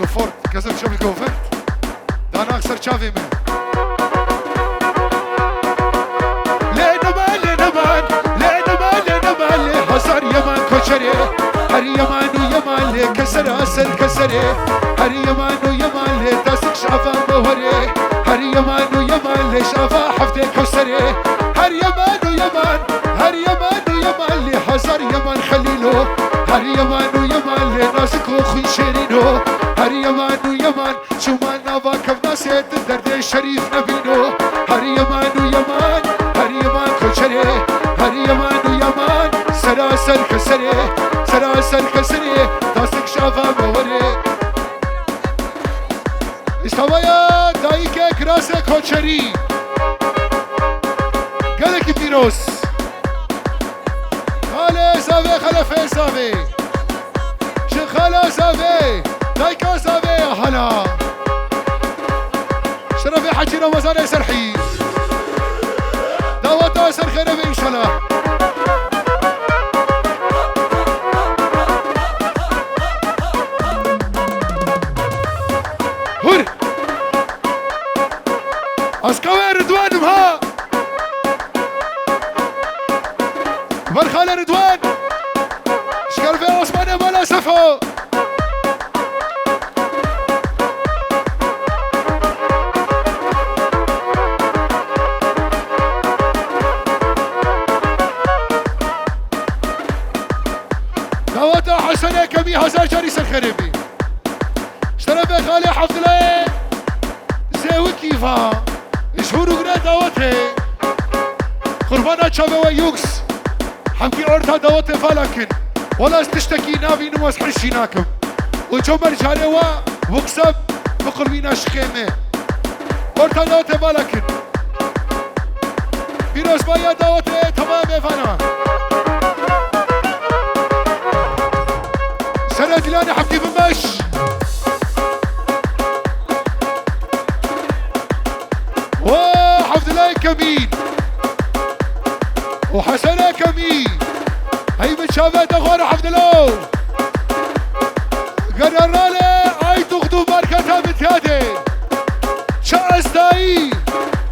Sofort, كسب شوف الكوفر دانا أكثر شافي من لنمان هزار يمان كوشري هر يمان ويمان كسر أسر كسري هر يمان ويمان داسك شافا مهوري هر يمان ويمان شافا حفظ كسري هر يمان ويمان هزار يمان خليلو هر يمان ويمان ناسك وخي شيرينو هر يمان ويمان شو ما نافا كفنا سيد درد شريف نبينو هر يمان ويمان كوشري هر يمان ويمان سراسر كسري داسك شافا مهوري استوايا دايكه كراسه كوشري قالك بيروس خاله زاوي خلفه زاوي شخاله زاوي دايكه زاوي هلا شرفي حجي رمضان سرحي دعوة سر خير ان شاء الله هور اسكوي رضوان مها برخال رضوان شكال في عثمان مالا سفو دعوة حسنة كمي هزار جاريس الخريبي اشترى بخالي حفظ الله زيوي كيفا شهور وقنا دعوته قربانا شابه ويوكس حمكي أورتا دعوته فالكن ولا استشتكي نافي نواس حرشيناكم وجمر جاريوا وكسب بقربينا شخيمه أورتا دعوته فالكن بيروس بايا دعوته تمام فانا سنة دلاني حمكي بمش وحفظ الله كمين وحسنة كمين هاي من شافت اخوان حفظ الله قررنا له اي تاخذوا بركتها بتيادي شا استاي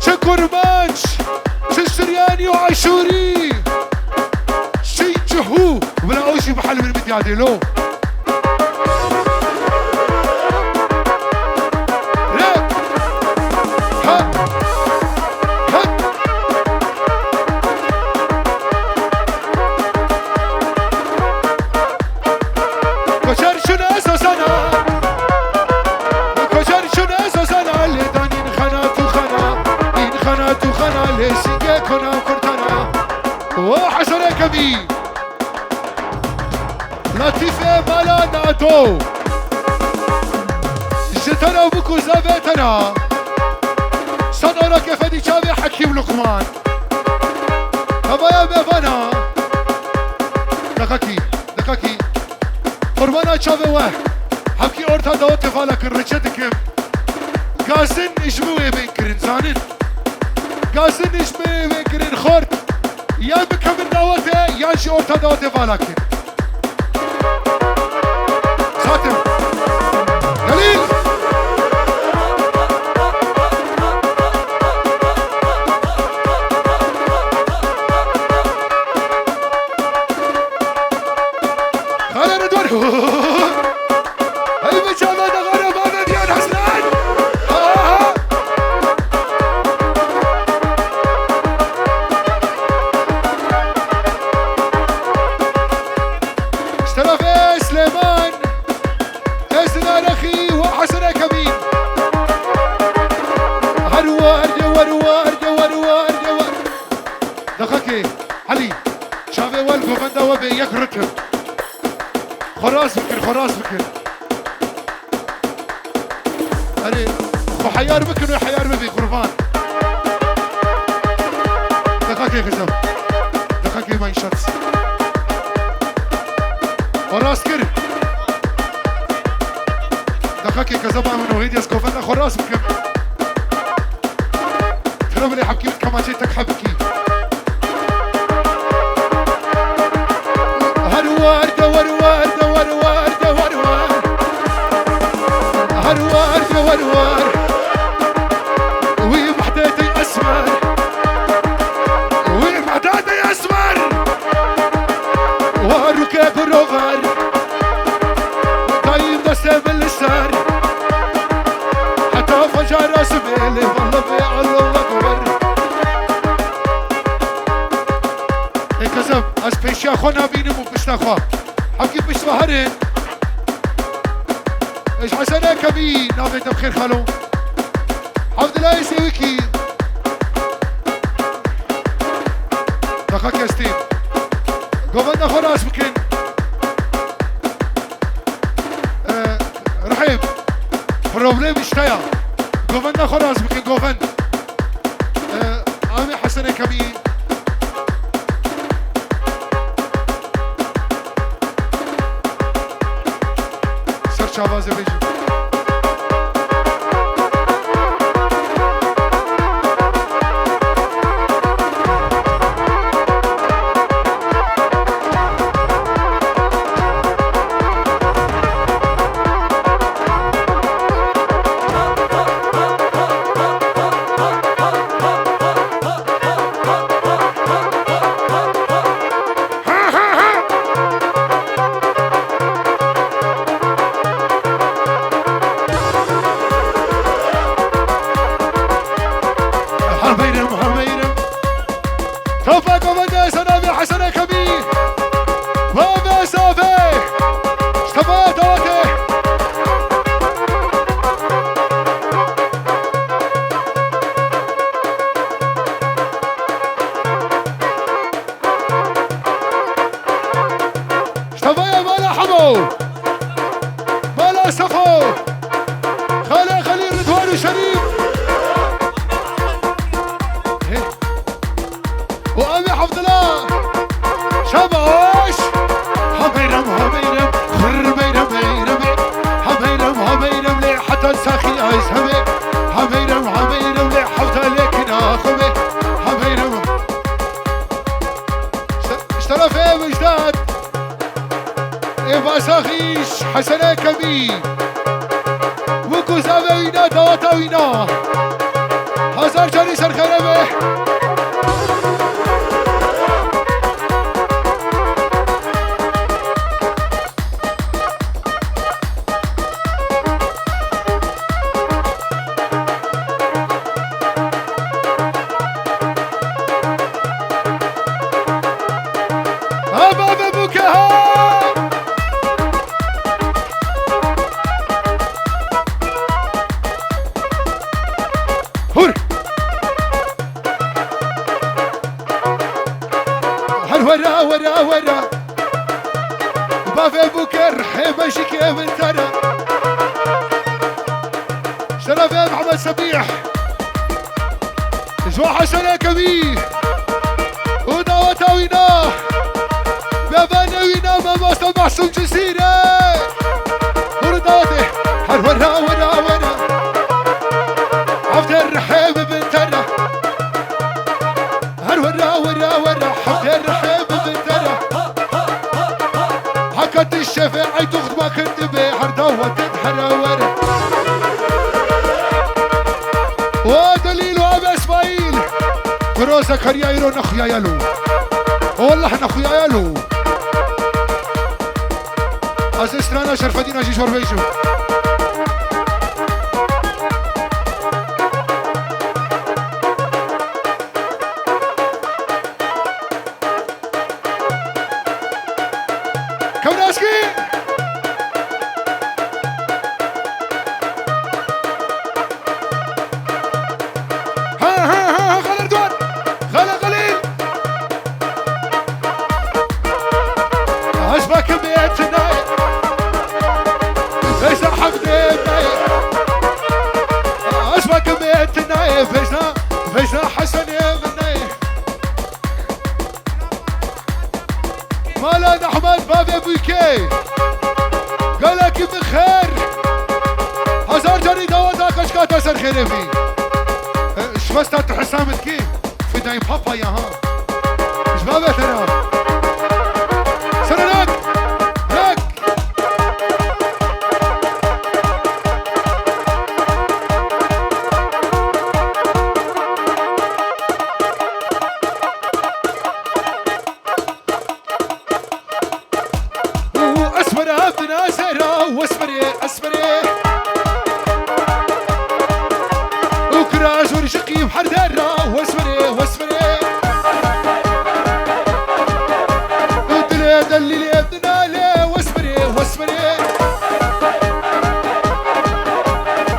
شا كرمانش شا سرياني وعاشوري شي جهو ولا اوشي محل من بتيادي لو وحشرة كبير لطيفة مالا ناتو جتنا وبكو زابتنا صدرك فدي شابي حكيم لقمان هبايا بفنا دقاكي قربانا شابي واه حكي اورتا دوت فالك الرجتكم قاسن اشبوه بينكرن زانن قاسن اشبوه بينكرن خورت يا بكم دعوته يا شي اورتا دعوته فالكن خاتم دليل خالد رضوان هاي بجامعة غرب هذا ديان حسنان اشترى سليمان اسنا رخي وحسن كمين هروار دقاكي علي شافي والقو بندا وبي يكرتهم خراس بكر هري وحيار بكر وحيار ببي قربان دقاكي غزم دقاكي ما ينشطس خراس كر دقاكي كذبا من وهيد يسكوفنا خراس بكر ترى لي حكي كما جيتك حبكي هروار بروفر دايم دسته باللسان حتى فجر اسميلي والله بي الله اكبر اي كذب از پیشیا خونا بینم و پشتا خوا حقی پشت بهرین ايش حسنه كبير نافيت بخير خالو عبد الله يسويكي دقاق يا ستيف قوفنا خلاص بكين رحيم بروبليم اشتيا قوفنا خلاص بكين قوفن عامي حسنه كبير سرچ آوازه بيجي حسنه كبير وكو زاوينا دواتاوينا هزار جاني سرخربه حسنه كبير ودواتاوينا بابانوينا ما مصطفى محسوم جزيره وردواتي هر ورا عبد الرحيم بنتنا هر ورا عبد الرحيم بنتنا حكت الشفاعي تاخذ ما كنت بحر دوت تحرورت ودليل وابا اسماعيل برو زكريا يرو نخويا يالو والله نخويا يالو عزيزتنا شرف الدين عزيز وربيشو كوناسكي فجنا حسن يا مني مالان احمد بابي بوكي قالك بخير هزار جري دواتك اشكاتا سر خيري في شبستات حسامت كي في دايم بابا يا ها ايش بابا ترى سرناك لك بدنا زهرة واسمري اسمري وكراج ورشقي بحر دارة واسمري واسمري ودلي دلي بدنا لي واسمري واسمري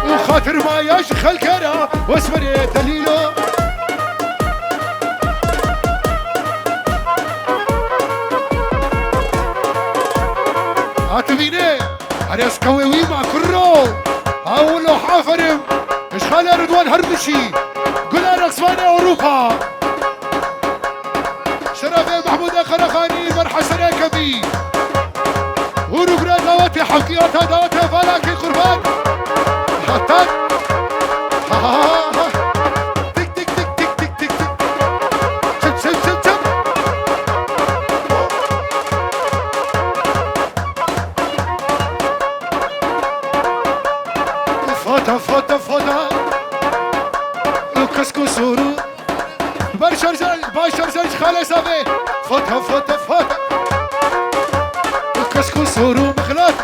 وخاطر ما يشخ الكرة واسمري دليله هاتفيني عريس كويوي مع كرو اولو حافرم مش خالي رضوان هردشي قلها رقصواني اوروبا شرفي محمود خرخاني مرحى سريكبي وروبنا دواتي حقيقتها دواتي فلاكي قربان حتى تك تك تك تك تك تك تك شب شب شب شب فوتا فوتا فوتا كسكو سورو برشرزل باشرزل خالي صافي فوتا فوتا فوتا كسكو سورو مخلط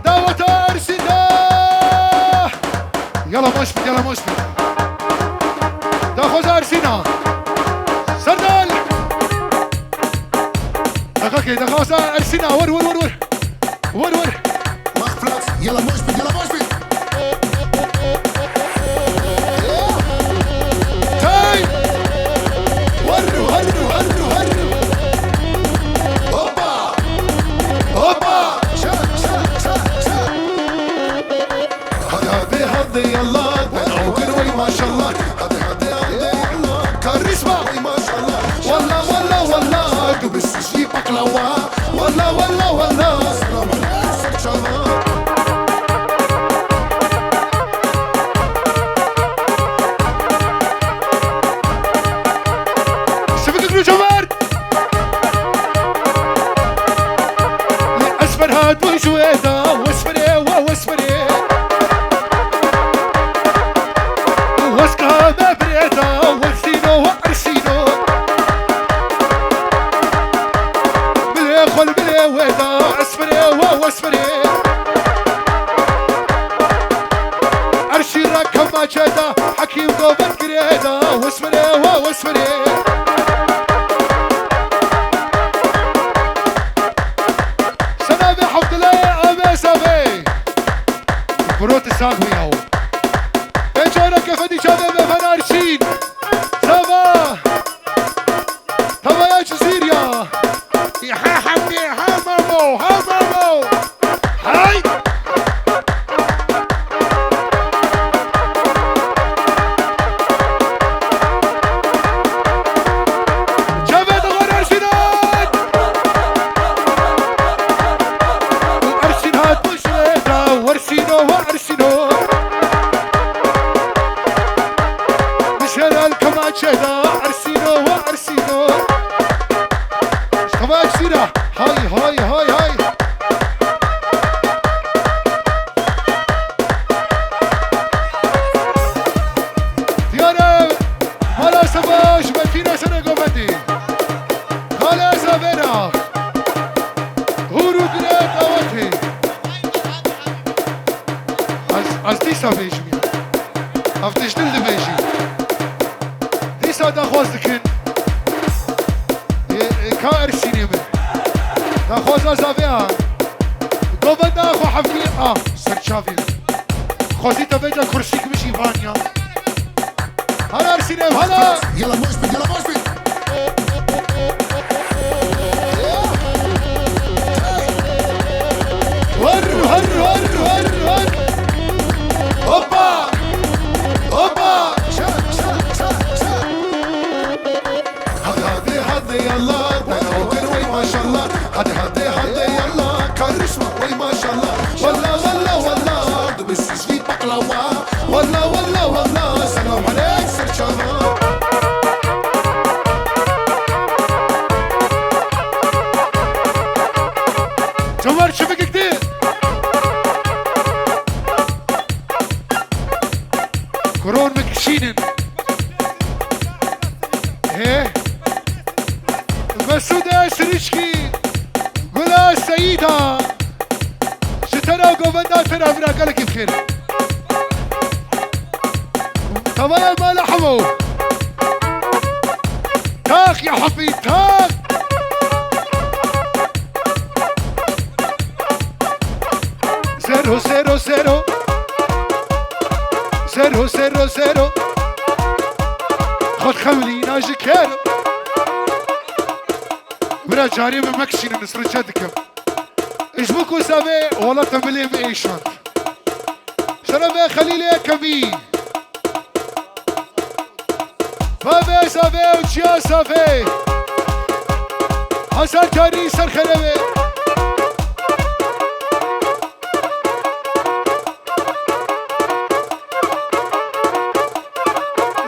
دعوة أرسنال يلا مشبت يلا مشبت داخوز أرسنال سردال دقاكي داخوز أرسنال ور ور ور ور ور ور مخفلات يلا مشبت يلا مشبت تاي وروا وروا وروا وروا هوبا هوبا شا شا شا شا هذا هذا يلا وكروي ما شاء الله هذا يلا كاريزما ما شاء الله والله والله والله بس شي بقلاوه والله والله والله سلام عليكم شباب وجويدا واسمري واسمري واسكها ما بريدا وارسينو وارسينو بلي خل بلي ويدا اسمري واسمري ارشي راكب ما جدا حكيم قوبت قريدا واسمري واسمري بروت الساقوي اهو بيجونا كفدي شباب فنارشين سافا تبا يا جزيريا يا حمدي ها مامو ها مامو هاي شباب غير ارشينات وارشينات بوشيتا وارشينو وارشينو مشهد الكمانشيدا ارسينو وارسينو اشتباك سيرة هاي هاي هاي هاي ديانا مالا سباش بكينا سنة قومتي خالا سابينا هورو قريب قوتي از دیسا بیجم افتش دل بیجی دیسا دا خواست کن که ارسینی من دا خواست ازاوی ها دوبند دا خوا حفلی سرچاوی خواستی تا بیجا کرسیک بشی وانیا هلا ارسینی هلا يلا مشبت يلا مشبت ور ور ور ور ور هوبا هوبا شا شا شا شا هذا يلا وكروي ما شاء الله هذا يلا كاريزما وي ما شاء الله والله والله والله بس شي بقلاوه والله والله والله سلام عليك سر شباب حميدة شترا وقوبنا ترى برا قالك بخير طبعا ما لحموا تاك يا حبيب تاك زيرو زيرو زيرو زيرو زيرو زيرو خد خملينا جكير برا جاري من مكشين نسر جدكم اجبوكو سابي والله تملي بايشان شربي خليلي كبي بابي سابي وجيا سابي حسن جاري سر خلبي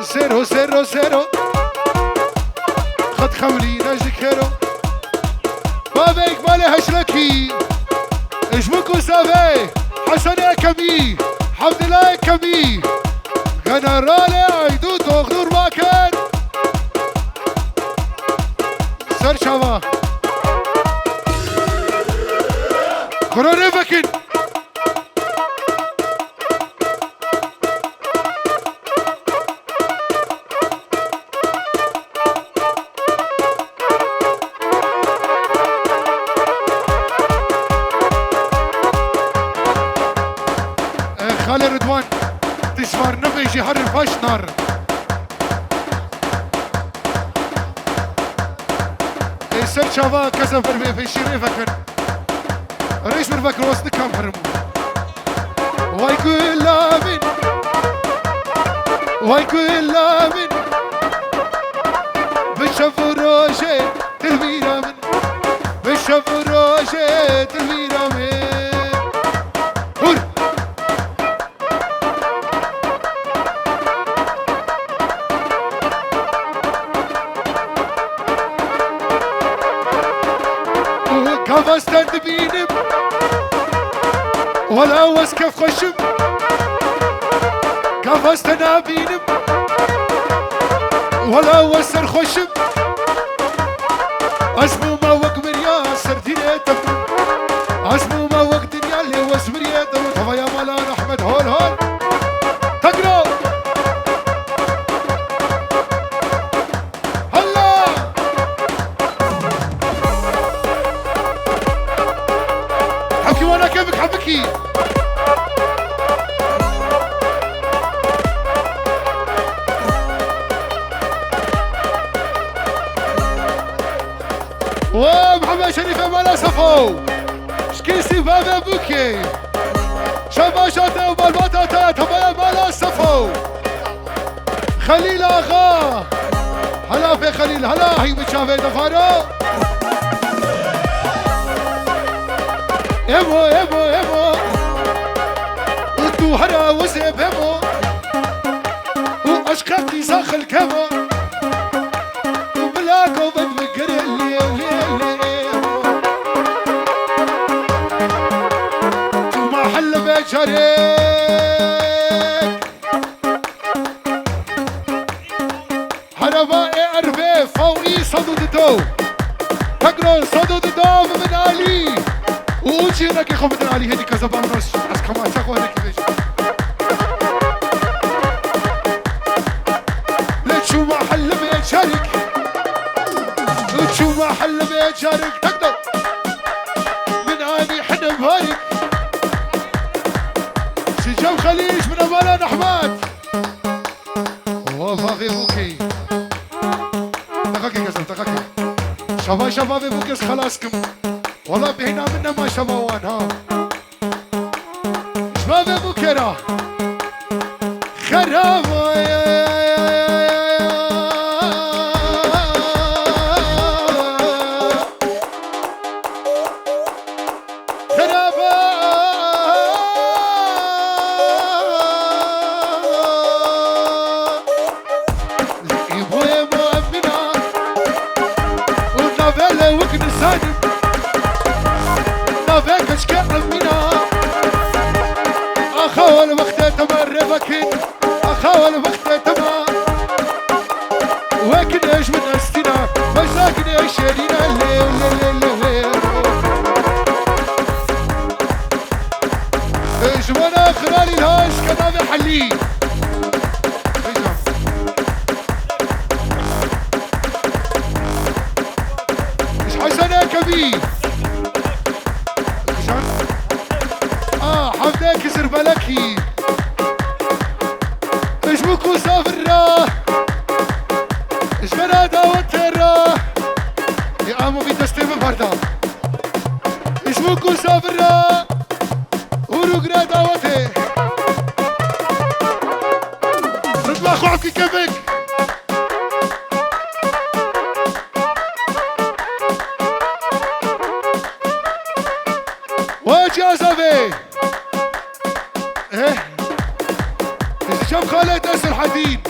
زيرو زيرو زيرو خد خولينا جكرو بابا إقبالي هشركي اجبوكو سافي حسن كمي حمد الله كمي جنرالي عيدو دغدور باكن سر شوا كورونا بكن خالي رضوان تشفار نبيجي حر الفاش نار سر شافا كسم في الشيرين فكر رئيس بالفكر وسط كم فرمو واي كل من واي كل من بشوف روشي تلميرا من بشوف روشي تلميرا من كفستن بينم ولا وسكف خشم كفستن بينم ولا وسر خشم اسمو ما وق مريا سرديني تفن اسمو ما وق دنيا اللي وسمريا تفا يا مالان احمد هول هول تقرأ وانا كيفك حبكي ومحمد شريف مالا صفو شكيسي بابا بوكي شباشاته وبالبطاطا تبايا مالا صفو خليل اغا هلا في خليل هلا هي بتشافي دفارو ايمو ايمو ايمو وتوهرا وزيب ايمو واشقاقي ساخ الكمو وبلاكو بتفكر اللي وما حل بشريك حربائي اربي فوقي صدود الدو تقرون صدود الدو من علي وجي هناك يا خوفتنا علي هذيك كذا نص كمان تاخذ هذيك ليش ليش ما حل بيشارك ليش ما حل بيشارك تقدر من عادي حنا بهارك سجام خليج من امالان احمد وفافي بوكي دقيقة كذا دقيقة شباب بوكي خلاصكم والله بهنا منا ما شبوان ها شباب ابو كرا خراب خراب يبوي مؤمنا ونافيلا وكن سالم نافيك اشكي امنا اخول وقت تمر بكين اخول وقت تمر وكن ايش من استنا مساكن ايش يدينا الليل محلي مش حسنة كبير حمدة كسر بلكي ايش بكو سافر ايش غرادا وترا يا امو بيتستيم بردا ايش بكو سافر ورو غرادا وتي رتبا خوكي كبك واجي ازافي شوف خالد أسر الحديد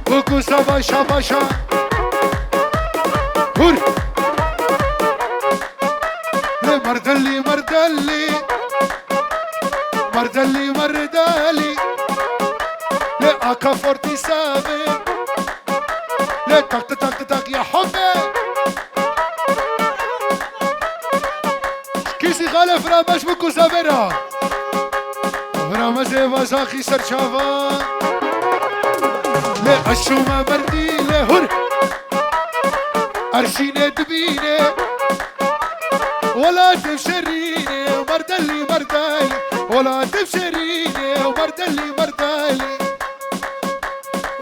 بوكو سافاشا باشا هور مردلي مردلي مردلي مردلي لا اكا 47 لا تك تك تك يا حبي كيسي خالف رامش بوكو سافيرا رامزي وزاخي سرشافا لا الشومة بردي لا هر أرشيني دبيني ولا تبشريني مردلي مردالي ولا تبشريني ومردلي مردالي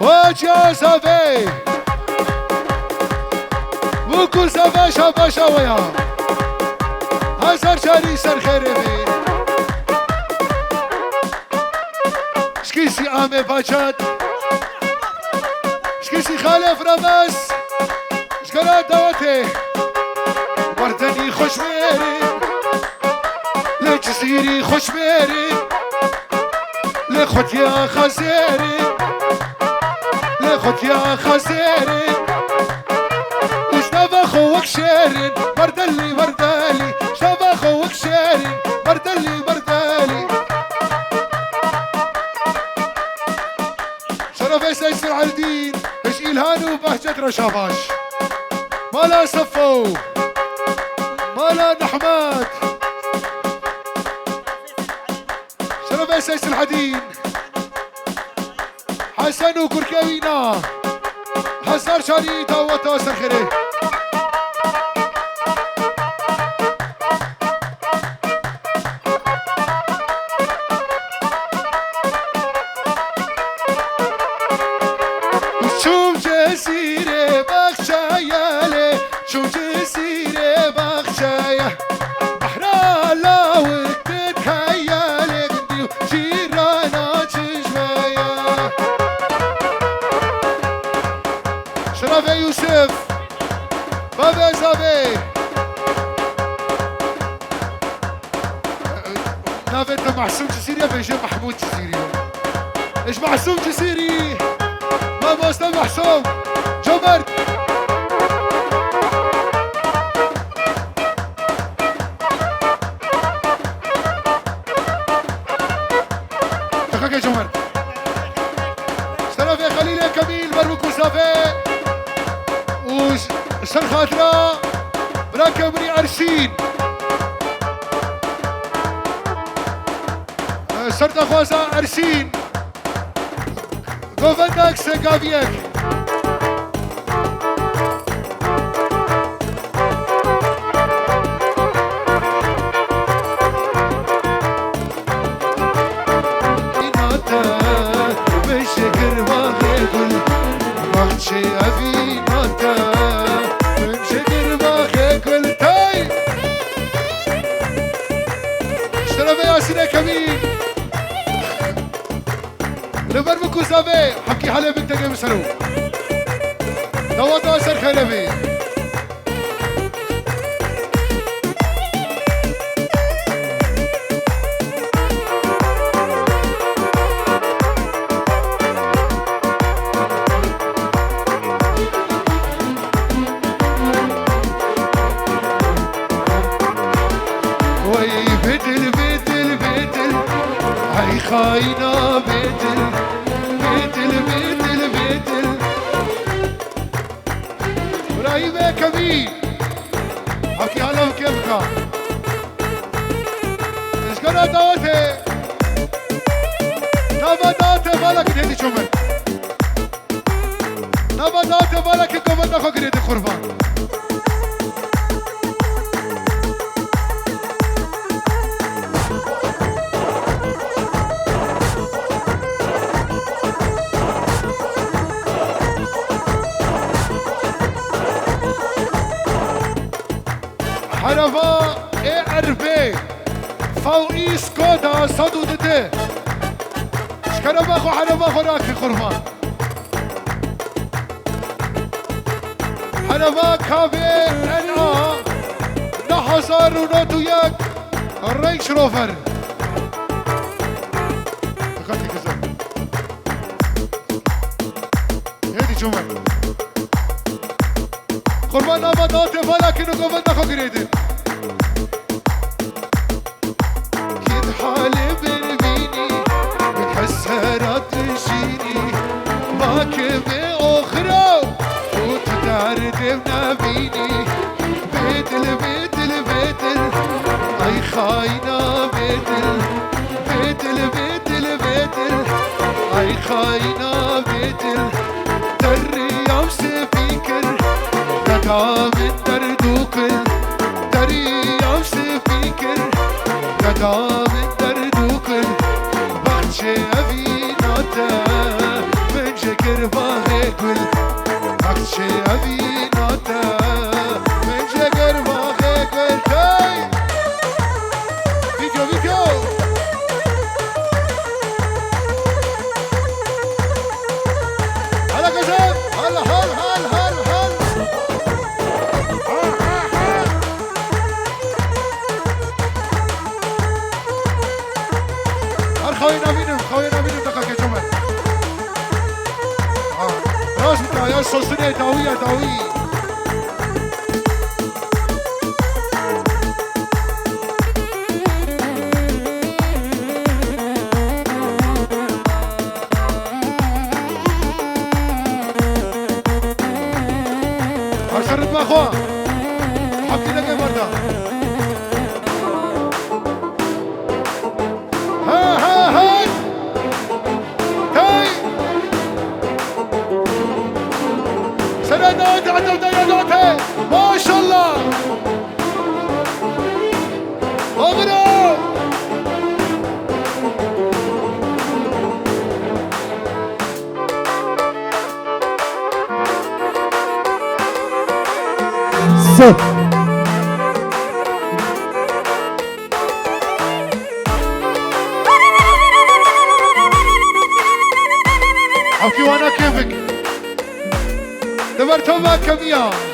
واجا سافي بوكو سافا شافا شاويا هزار شاري سر خيري شكيسي آمي باجات شكيسي خالف رمز شكرا دواتي وردني خوش ميري لجزيري خوش ميري لخوت يا خزيري لخوت يا خزيري اشتبا خوك شيرين مردلي مردالي اشتبا خوك شيرين مردلي مردالي شرف سيسر على الدين ايش الهان وبهجة رشافاش مالا صفو مالا نحمات شرف سيسر الحديد حسن وكركوينا حسر شريطة وتوسر خيري جزيرة بخشايا لي شو جزيرة بخشايا بحرا لا وتتهيا لي قدي وجيرانا تجمايا شرف يوسف بابا زابي نافت محسوم جزيري بيجي محمود جزيري ايش محسوم جزيري ما استاذ محسوم جبرت دقيقة يا جمر شرف يا خليل يا كميل مربوك وصافي وشر خاطرة براكبري أرشين شرط أخوازة أرشين Govendak se gawiek. Inata beşekir vahegul bahçe avinata beşekir vahegul tay. Şeref Yasin'e Kamil. لبرمكو زافي حكي حلب انت جاي مسرو دوات اثر خلبي وي بدل بدل بدل هاي خاينة بدل بدل بدل بدل ابراهيم كبير حكي على كيفك ايش كان دعوتي بالك هدي شمر نبضات بالك قبل ناخذ قريد قربان حرفا ERB فوقي سكودا صدو دته شكرا باخو حرفا خوراكي قربان حرفا كافي NA نحصر ونوتو يك الرينج روفر دخلتي كذا هيدي جمل قربان نبضات فلك انو قبل ناخو قريدين كد حالي بربيني متحسرات تجيني باكبي اخرى وتدارد بنابيني بيتل بيتل بيتل اي خاينة بيتل بيتل بيتل بيتل اي خاينة بيتل دري يمسي فيكر من دردوكل دري يمسي فيكر من دردوكل بخشي أبيناتا من جكر باغيكل بخشي أبيناتا من جكر باغيكل تاي فيديو فيديو هلا كذا هلا هلا هلا خوينا بينهم دقيقة جمل راس بتاع يا صوصني داوية داوي عشرت ما اخوة حكي لك بردا سندات عدل دياناته ما شاء الله اغنوا صف حكي وانا كيفك دبرتهم كمية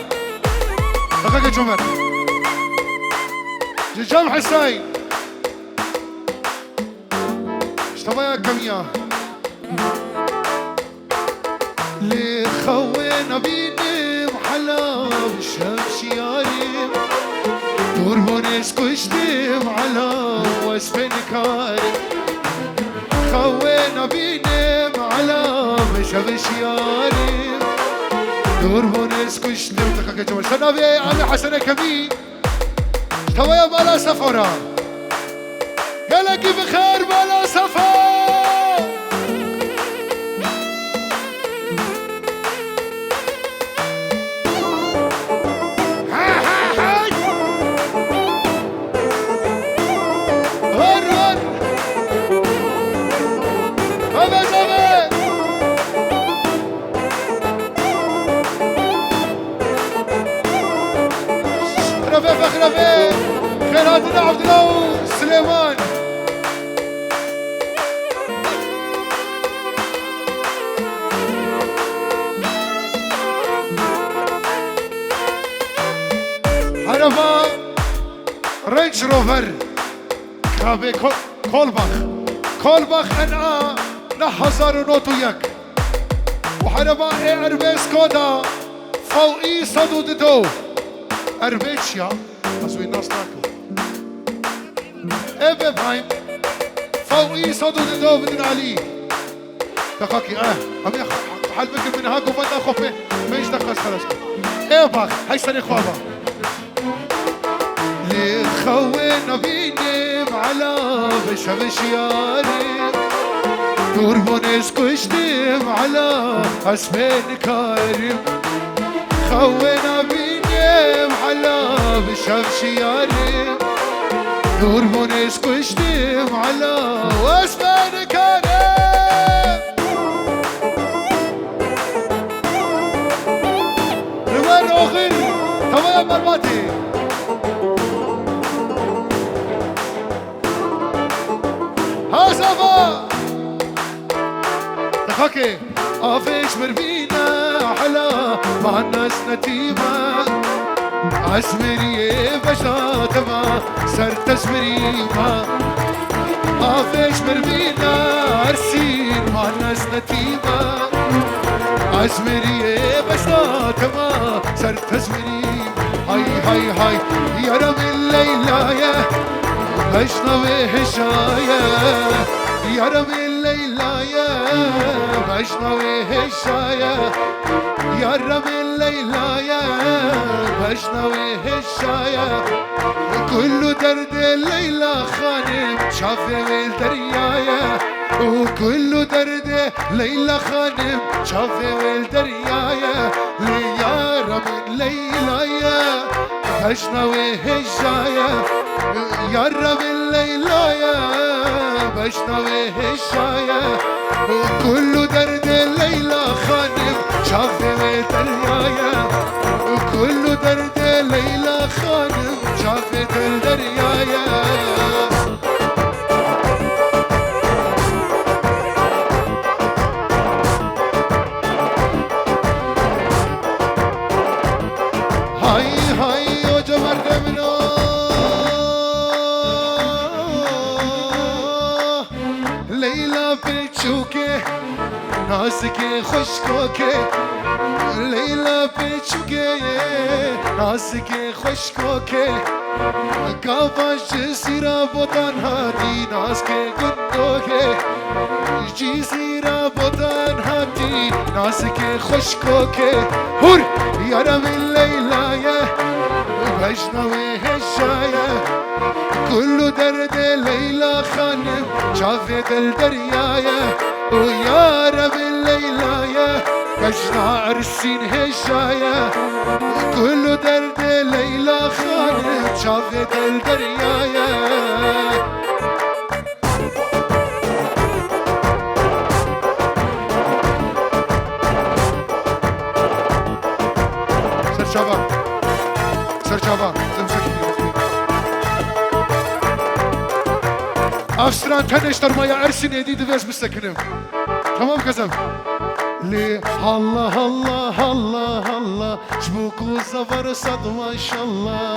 دقيقة جمر جام حسين اشتبايا كمية لي خوينا بيني محلاب الشمس ياريم دور بونس كشتم على واسفن كارم خوينا بيني محلاب الشمس ياريم دور بونس كشتم دقيقة جمر سنابي عمي حسن كمي اشتبايا بالا سفرة قالك بخير بالا سفر فخربي خيراتنا عبد الله سليمان عرفة رينج روفر كابي كولباخ NA نحصر ونوتو يك وحرفة ERB سكودا فوقي صدود دو أربيتشيا أسوي ناس تاكل إبه بايم فوقي صدود دو بدن علي دقاقي أمي حلبك من هاكو فتا خوفي ميش دقاس خلاص إبه هاي سنة خوابا لي خوينا بيني على بشبش ياري نور بونس كشتم على اسمين كارم خوينا بينيم على بشاف شيارم نور بونس كشتم على واسمين كارم روان اخر تمام مرماتي ها صفا دخاكي افيش مربينا حلا مع الناس نتيمة عزمري بشاتما سرت اسمريما افيش مربينا ارسين مع الناس نتيمة عزمري بشاتما سرت اسمريما هاي هاي هاي يا رب الليلة يا بشنوي هشايا يا رب الليلة يا بشنوي هشايا يا رب الليلة يا بشنوي هشايا كل درد الليلة خانم شافي الدريايا وكل درد ليلة خانم شافي الدريايا يا رب الليلة يا بشنوي هشايا يا رب الليلة يا بشنوي هشايا وكل درد الليلة خانم شافي الدريايا وكل درد الليلة خانم شافت الدريايا هاي هاي وجمر منو ليلى بتشوكي ناسكي خشكوكي ليلى بتشوكي ناسكي خشكوكي كافاش سيرا بوطن هادي ناسكي قندوكي جيزيرا بوطن هادي ناسكي خشكوكي هور يا رب الليلة يا بشنوي هشايا كل درد ليلى خانم شافت الدريايا ويا رب الليلة يا بشنا ارسين هشايا كل درد ليلى خانم شافت الدريايا سر شابا افسران تنشتر مايا ارسين يديد بس مستكنم تمام كزم لي الله الله الله الله شبوكو زفر صد ما شاء الله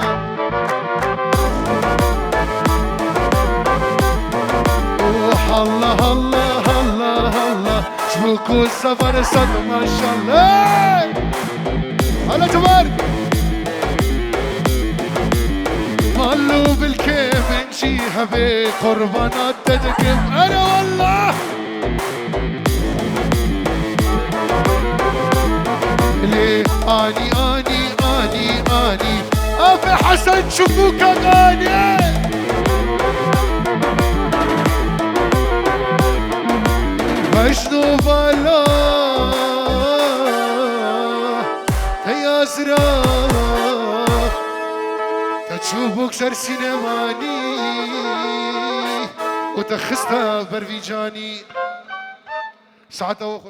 الله الله الله الله شبوكو زفر صد ما شاء الله هلا تبارك مالو بالكيف نشيها بقربانات تدكم انا والله ليه اني ابي حسن شوفوك غالي مجنو بالا يا زراف تشوفوك سر سينماني وتخستها برفيجاني ساعتها